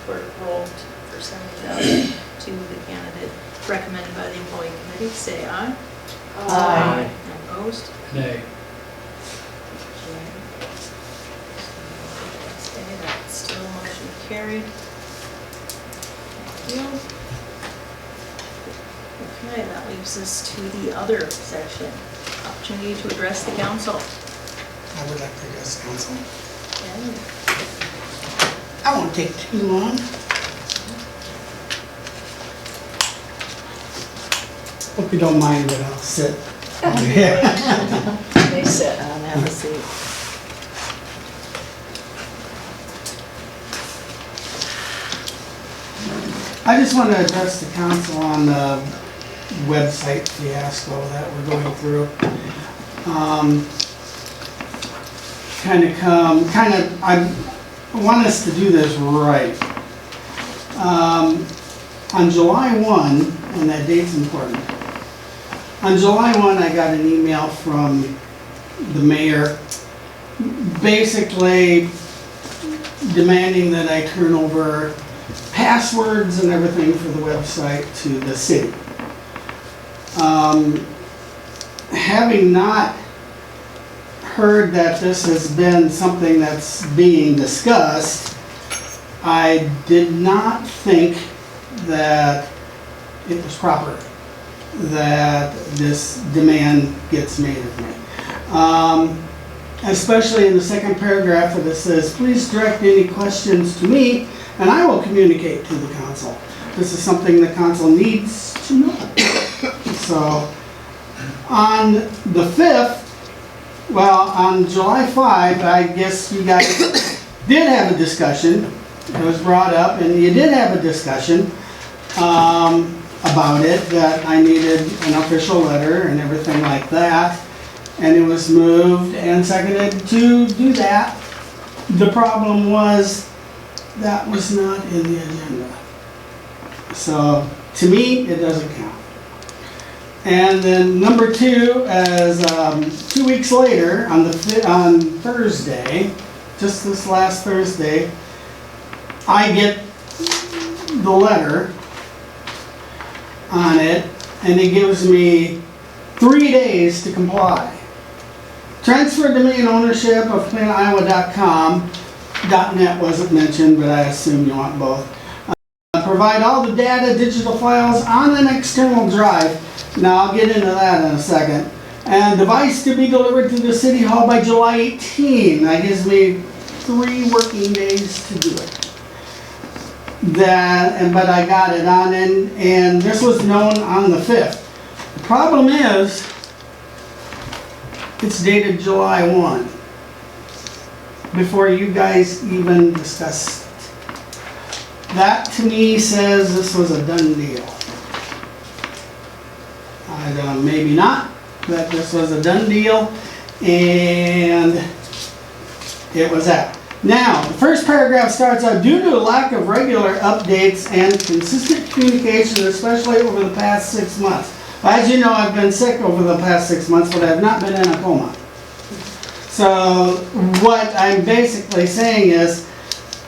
clerk role for $70,000 to the candidate recommended by the employee committee, say aye. Aye. Opposed? Nay. Okay, that's still motion carried. Thank you. Okay, that leaves us to the other section. Opportunity to address the council. I would like to address council. Okay. I won't take too long. Hope you don't mind that I'll sit over here. They sit and have a seat. I just want to address the council on the website fiasco that we're going through. I want us to do this right. On July 1, and that date's important, on July 1 I got an email from the mayor basically demanding that I turn over passwords and everything for the website to the city. Having not heard that this has been something that's being discussed, I did not think that it was proper that this demand gets made of me. Especially in the second paragraph where it says, please direct any questions to me and I will communicate to the council. This is something the council needs to know. So, on the 5th, well, on July 5, I guess you guys did have a discussion. It was brought up, and you did have a discussion about it, that I needed an official letter and everything like that. And it was moved and seconded to do that. The problem was that was not in the agenda. So, to me, it doesn't count. And then number 2, as 2 weeks later, on Thursday, just this last Thursday, I get the letter on it, and it gives me 3 days to comply. Transfer domain ownership of PaullinaIowa.com. .net wasn't mentioned, but I assume you want both. Provide all the data, digital files on an external drive. Now I'll get into that in a second. And device to be delivered to the City Hall by July 18. That gives me 3 working days to do it. But I got it on, and this was known on the 5th. The problem is, it's dated July 1. Before you guys even discussed it. That to me says this was a done deal. I don't know, maybe not, but this was a done deal, and it was that. Now, the first paragraph starts out, due to a lack of regular updates and consistent communication, especially over the past 6 months. As you know, I've been sick over the past 6 months, but I've not been in a coma. So what I'm basically saying is,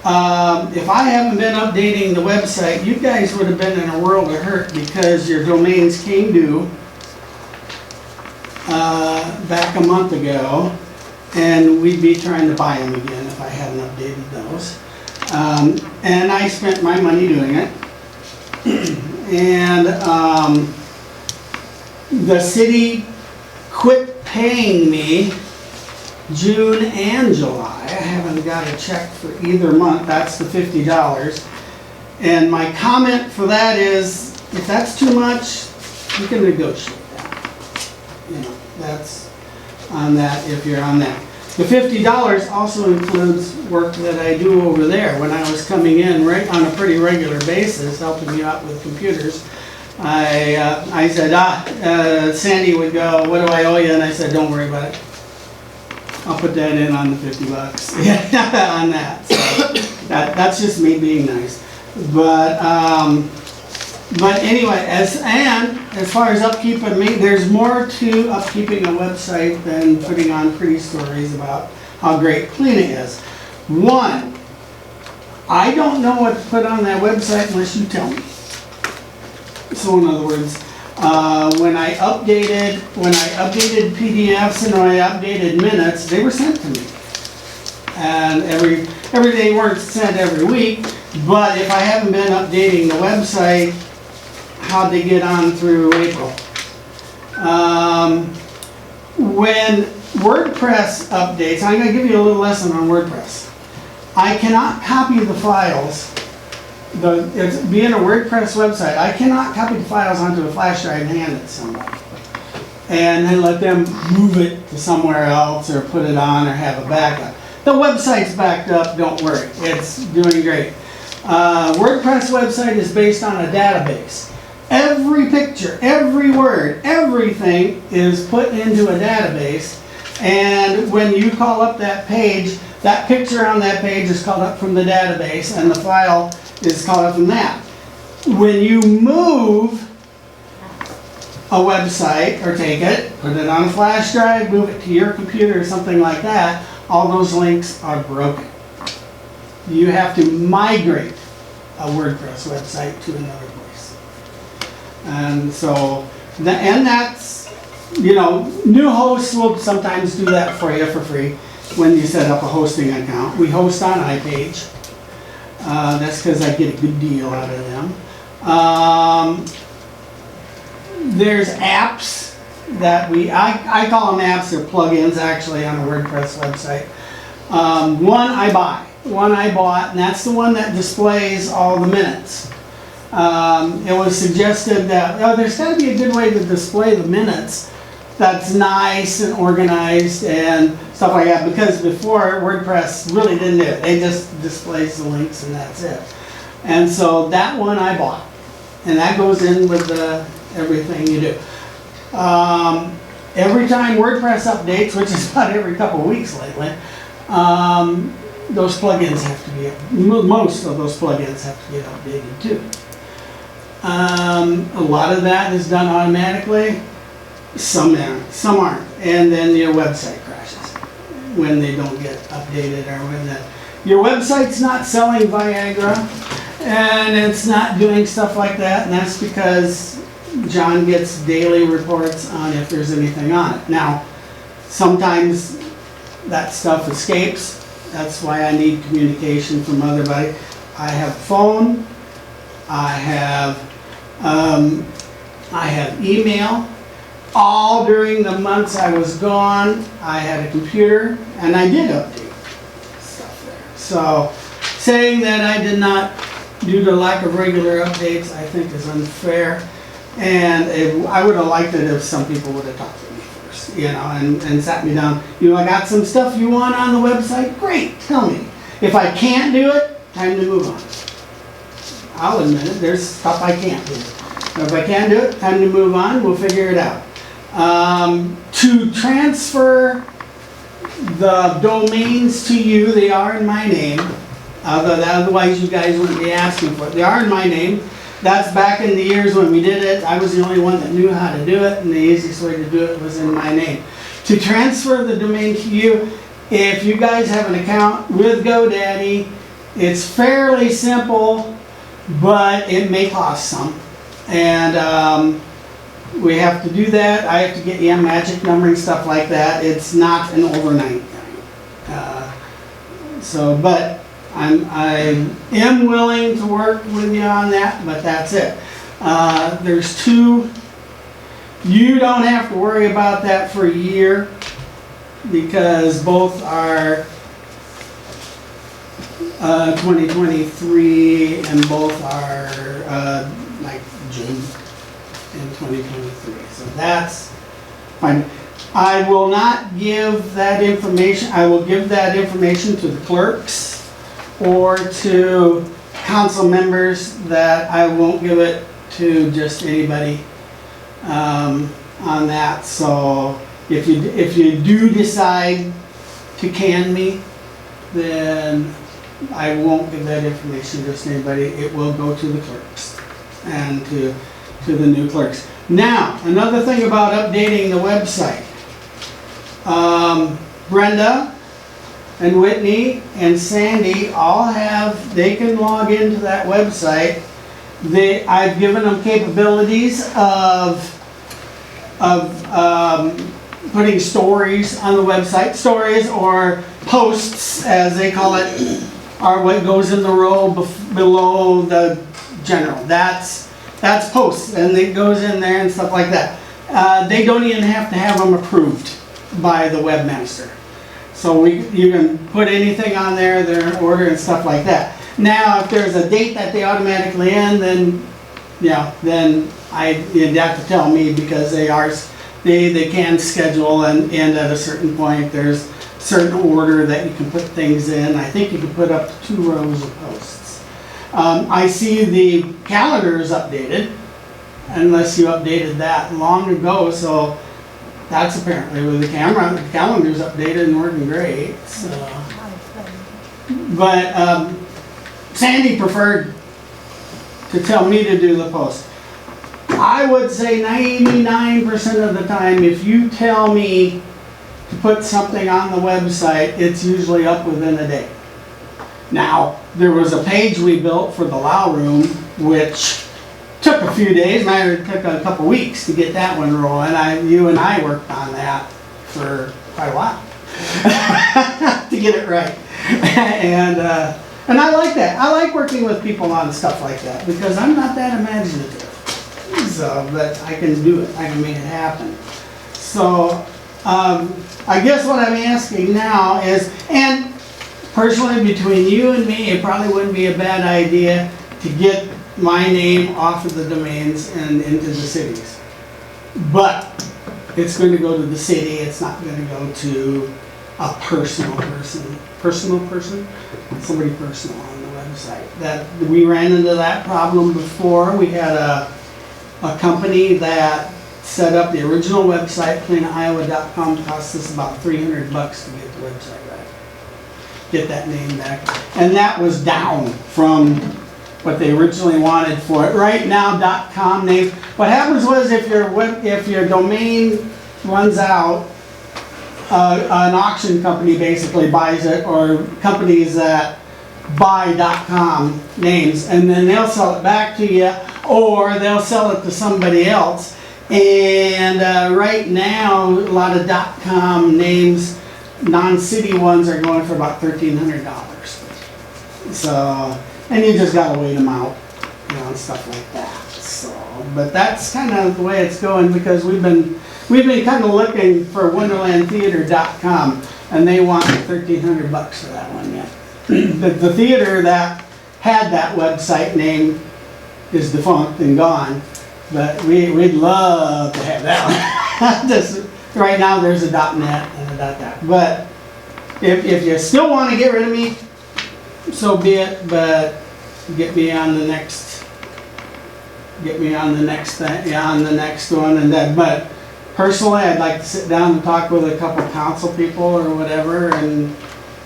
if I haven't been updating the website, you guys would have been in a world of hurt because your domains came due back a month ago, and we'd be trying to buy them again if I hadn't updated those. And I spent my money doing it. And the city quit paying me June and July. I haven't got a check for either month. That's the $50. And my comment for that is, if that's too much, you can negotiate that. You know, that's on that if you're on that. The $50 also includes work that I do over there. When I was coming in right on a pretty regular basis, helping you out with computers, I said, Sandy would go, what do I owe you? And I said, don't worry about it. I'll put that in on the $50 on that. So that's just me being nice. But anyway, as far as upkeep of me, there's more to upkeeping a website than putting on pretty stories about how great Paullina is. One, I don't know what to put on that website unless you tell me. So in other words, when I updated PDFs and when I updated minutes, they were sent to me. And every day weren't sent every week, but if I haven't been updating the website, how'd they get on through April? When WordPress updates, I'm going to give you a little lesson on WordPress. I cannot copy the files. Being a WordPress website, I cannot copy the files onto a flash drive and hand it to somebody. And then let them move it to somewhere else or put it on or have a backup. The website's backed up, don't worry. It's doing great. WordPress website is based on a database. Every picture, every word, everything is put into a database. And when you call up that page, that picture on that page is called up from the database and the file is called up from that. When you move a website or take it, put it on a flash drive, move it to your computer or something like that, all those links are broken. You have to migrate a WordPress website to another place. And so, that's, new hosts will sometimes do that for you for free when you set up a hosting account. We host on iPage. That's because I get a good deal out of them. There's apps that I call them apps, they're plugins actually on a WordPress website. One I bought, and that's the one that displays all the minutes. It was suggested that, there's got to be a good way to display the minutes that's nice and organized and stuff like that, because before WordPress really didn't do it. They just displays the links and that's it. And so that one I bought, and that goes in with everything you do. Every time WordPress updates, which is about every couple of weeks lately, those plugins have to be, most of those plugins have to get updated too. A lot of that is done automatically. Some aren't, and then your website crashes when they don't get updated, or when your website's not selling Viagra and it's not doing stuff like that, and that's because John gets daily reports on if there's anything on it. Now, sometimes that stuff escapes. That's why I need communication from everybody. I have phone, I have email. All during the months I was gone, I had a computer, and I did update stuff there. So, saying that I did not, due to lack of regular updates, I think is unfair. And I would have liked it if some people would have talked to me first, and sat me down. I got some stuff you want on the website? Great, tell me. If I can't do it, time to move on. I'll admit it, there's stuff I can't do. If I can't do it, time to move on, we'll figure it out. To transfer the domains to you, they are in my name. Otherwise you guys wouldn't be asking for it. They are in my name. That's back in the years when we did it. I was the only one that knew how to do it, and the easiest way to do it was in my name. To transfer the domain to you, if you guys have an account with GoDaddy, it's fairly simple, but it may cost some. And we have to do that. I have to get magic numbering, stuff like that. It's not an overnight thing. But I am willing to work with you on that, but that's it. There's two. You don't have to worry about that for a year, because both are 2023 and both are like June in 2023. So that's fine. I will not give that information. I will give that information to the clerks or to council members. That I won't give it to just anybody on that. So if you do decide to can me, then I won't give that information to just anybody. It will go to the clerks and to the new clerks. Now, another thing about updating the website. Brenda, and Whitney and Sandy all have, they can log into that website. I've given them capabilities of putting stories on the website, stories or posts, as they call it, are what goes in the row below the general. That's posts, and it goes in there and stuff like that. They don't even have to have them approved by the webmaster. So you can put anything on there, their order and stuff like that. Now, if there's a date that they automatically end, then then you'd have to tell me, because they can schedule and end at a certain point. There's certain order that you can put things in. I think you can put up to 2 rows of posts. I see the calendar is updated, unless you updated that long ago, so that's apparently with the camera. The calendar's updated and working great. So. But Sandy preferred to tell me to do the post. I would say 99% of the time, if you tell me to put something on the website, it's usually up within a day. Now, there was a page we built for the Lao Room, which took a few days, it took a couple weeks to get that one rolling. You and I worked on that for quite a while to get it right. And I like that. I like working with people on stuff like that, because I'm not that imaginative. So, but I can do it. I can make it happen. So, I guess what I'm asking now is, and personally between you and me, it probably wouldn't be a bad idea to get my name off of the domains and into the cities. But it's going to go to the city. It's not going to go to a personal person. Somebody personal on the website. That we ran into that problem before. We had a company that set up the original website, PaullinaIowa.com. Cost us about $300 to get the website right. Get that name back. And that was down from what they originally wanted for it. Right now, .com name. What happens was, if your domain runs out, an auction company basically buys it, or companies that buy .com names, and then they'll sell it back to you, or they'll sell it to somebody else. And right now, a lot of .com names, non-city ones, are going for about $1,300. So, and you just gotta wait them out, and stuff like that. So, but that's kind of the way it's going, because we've been kind of looking for WonderlandTheater.com, and they want $1,300 for that one yet. The theater that had that website name is defunct and gone, but we'd love to have that one. Just, right now there's a .net and a .net. But if you still want to get rid of me, so be it. But get me on the next one, and then. But personally, I'd like to sit down and talk with a couple council people or whatever, and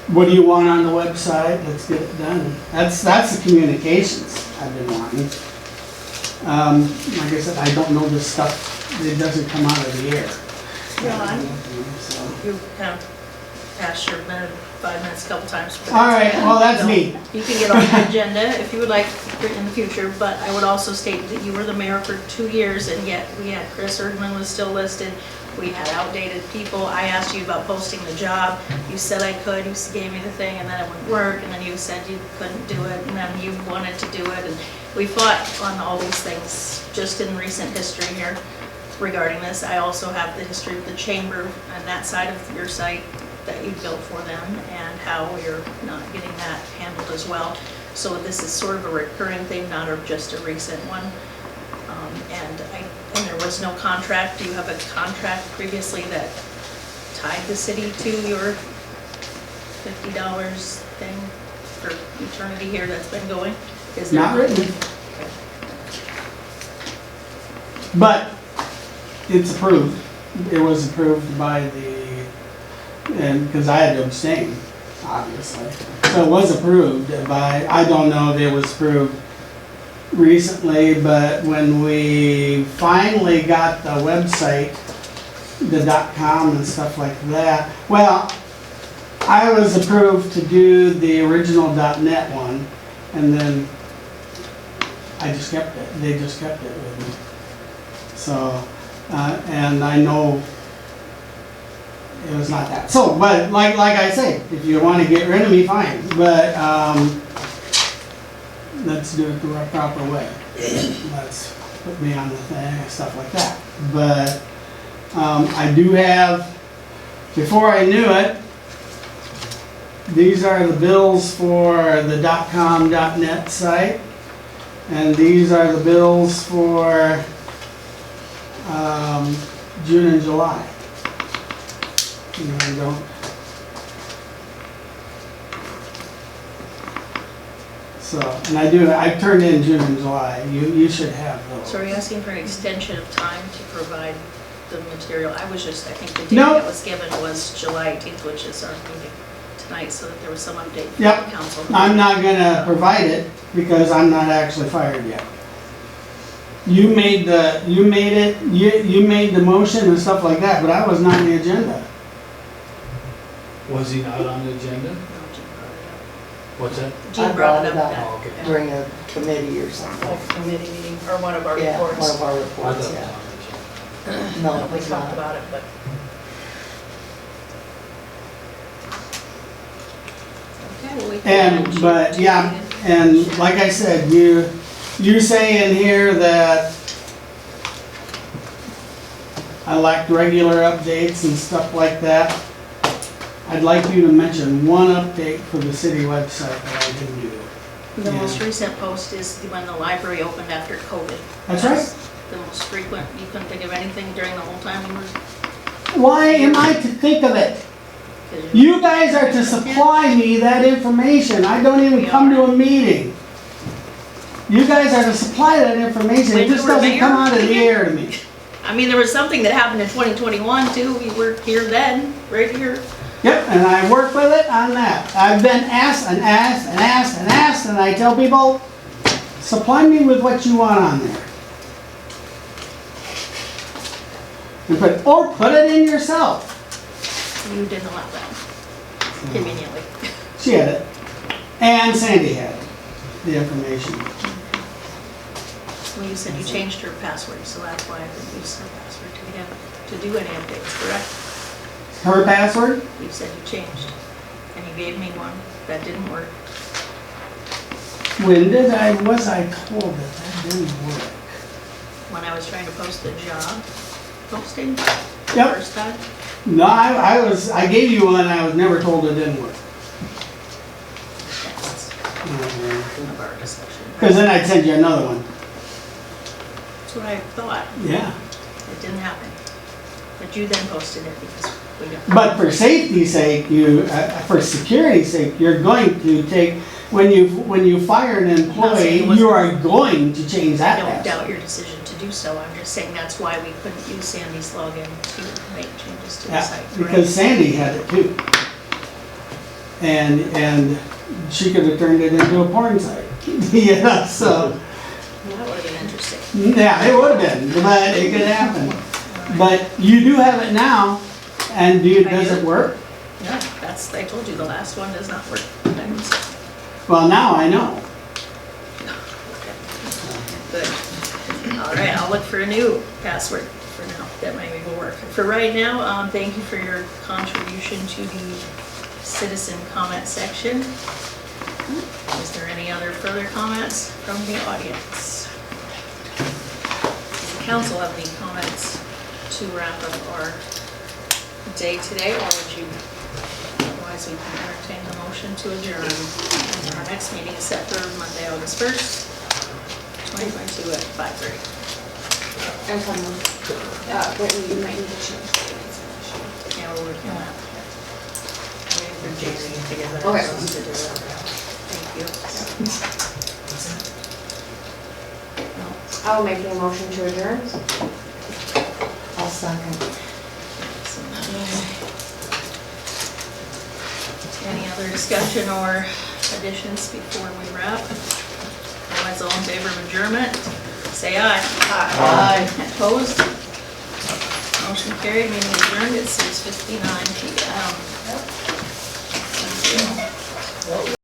what do you want on the website? Let's get it done. That's the communications I've been wanting. Like I said, I don't know this stuff. It doesn't come out of the air. Yeah, you kind of passed your 5 minutes a couple times. All right, well, that's me. You can get on the agenda if you would like in the future, but I would also state that you were the mayor for 2 years, and yet we had Chris Erdman was still listed. We had outdated people. I asked you about posting the job. You said I could. You gave me the thing, and then it wouldn't work, and then you said you couldn't do it, and then you wanted to do it, and we fought on all these things just in recent history here regarding this. I also have the history of the chamber and that side of your site that you built for them, and how you're not getting that handled as well. So this is sort of a recurring thing, not just a recent one. And there was no contract. Do you have a contract previously that tied the city to your $50 thing for eternity here that's been going? Is there Not written. Okay. But it's approved. It was approved by and because I had to abstain, obviously. So it was approved by, I don't know if it was approved recently, but when we finally got the website, the .com and stuff like that, well, I was approved to do the original .NET one, and then I just kept it, they just kept it with me. So, and I know it was not that. So, but like I say, if you want to get rid of me, fine, but, let's do it the proper way. Let's put me on the thing and stuff like that. But, I do have, before I knew it, these are the bills for the .com, .net site, and these are the bills for June and July. And I don't. So, and I turned in June and July. You should have those. So are you asking for an extension of time to provide the material? I think the date No. that was given was July 18th, which is our meeting tonight, so that there was some update from Yep. the council. I'm not gonna provide it because I'm not actually fired yet. You made the motion and stuff like that, but I was not on the agenda. Was he not on the agenda? No, Jean brought it up. What's that? Jean brought it up Oh, okay. that- During a committee or something. like a committee meeting, or one of our Yeah, reports. one of our I thought reports, it was yeah. on the agenda. No, We it's talked not. about it, but. Okay, well, we can. But yeah, and like I said, you say in here that I lacked regular updates and stuff like that. I'd like you to mention one update for the city website that I didn't do. The Yeah. most recent post is when the library opened after COVID. That's right. The most frequent, you couldn't think of anything during the whole time you were. Why am I to think of it? 'Cause You guys are to supply me that information. I don't even come to a meeting. You guys are to supply that information. It When you just were doesn't come mayor? out of the air to me. I mean, there was something that happened in 2021 too. We were here then, right here. Yep, and I work with it on that. I've been asked and asked and asked and asked, and I tell people, supply me with what you want on there. Or put it in yourself. You didn't allow that, conveniently. She had it. And Sandy had it, the information. Well, you said you changed her password, so that's why I didn't use her password to do any updates, correct? Her password? You said you changed, and you gave me one that didn't work. When was I told that didn't work? When I was trying to post the job posting, the Yep. first time. No, I gave you one, I was never told it didn't work. That's of our discussion. Because then I'd send you another one. That's what I thought. Yeah. It didn't happen. But you then posted it because we got. But for safety's sake, for security's sake, you're going to take, when you fire an employee, you are going to change I that don't password. doubt your decision to do so. I'm just saying that's why we couldn't use Sandy's login to make changes to the Yeah, site. correct? because Sandy had it too. And she could have turned it into a porn site. Yeah, so, That would have been interesting. yeah, it would have been, but it could happen. But you do have it now, and does it work? No, I told you, the last one does not work. Well, now I know. Good. All right, I'll look for a new password for now. That maybe will work. For right now, thank you for your contribution to the citizen comment section. Is there any other further comments from the audience? Does the council have any comments to wrap up our day today, or would you, otherwise we can entertain the motion to adjourn. Our next meeting is set for Monday, August 1st, 2022 at 5:30. I'm coming. Whitney, you might need to change the information. Yeah, we're working on that. Waiting for Jason to get that. Okay. To do that. Thank you. No, I will make a motion to adjourn. I'll second. Any other discussion or additions before we wrap? Otherwise, all in favor of adjournment, say aye. Aye. Opposed? Motion carried, meeting adjourned at 6:59 PM. Well,